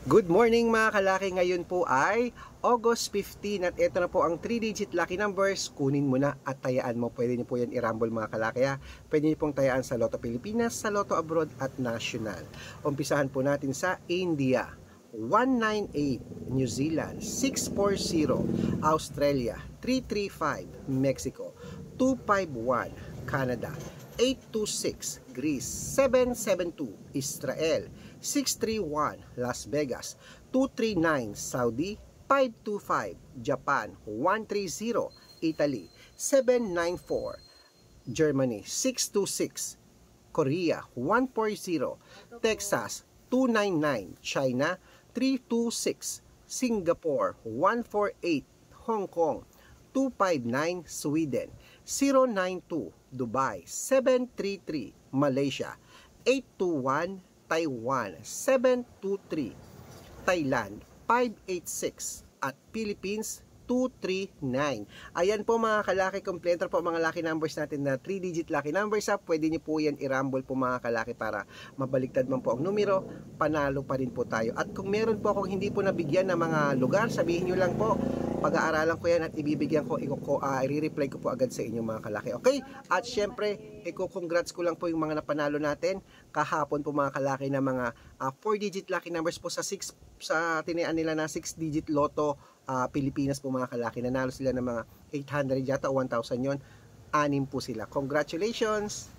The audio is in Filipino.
Good morning mga kalaki, ngayon po ay August 15 at ito na po ang 3-digit lucky numbers. Kunin mo na at tayaan mo. Pwede niyo po yan i-rumble mga kalaki ha. Pwede niyo pong tayaan sa Lotto Pilipinas, sa Lotto Abroad at National. Umpisahan po natin sa India, 198, New Zealand, 640, Australia, 335, Mexico, 251, Canada, 826, Greece, 772, Israel, 631, Las Vegas, 239, Saudi, 525, Japan, 130, Italy, 794, Germany, 626, Korea, 140, Texas, 299, China, 326, Singapore, 148, Hong Kong, 259, Sweden, 092, Dubai, 733, Malaysia, 821, Taiwan, 723, Thailand, 586, at Philippines, 239. Ayan po mga kalaki, kompleto po mga lucky numbers natin na 3-digit lucky numbers ha. Pwede niyo po yan i-rumble po mga kalaki para mabaliktad man po ang numero, panalo pa rin po tayo. At kung meron po akong hindi po nabigyan ng mga lugar, sabihin niyo lang po, pag-aaralan ko yan at ibibigyan ko, i-reply ko po agad sa inyo mga kalaki. Okay? At syempre, congrats ko lang po yung mga napanalo natin kahapon po mga kalaki na mga 4-digit lucky numbers po sa tinayaan nila na 6-digit Lotto Pilipinas po mga kalaki. Nanalo sila ng mga 800 yata o 1,000 yon. 6 po sila. Congratulations!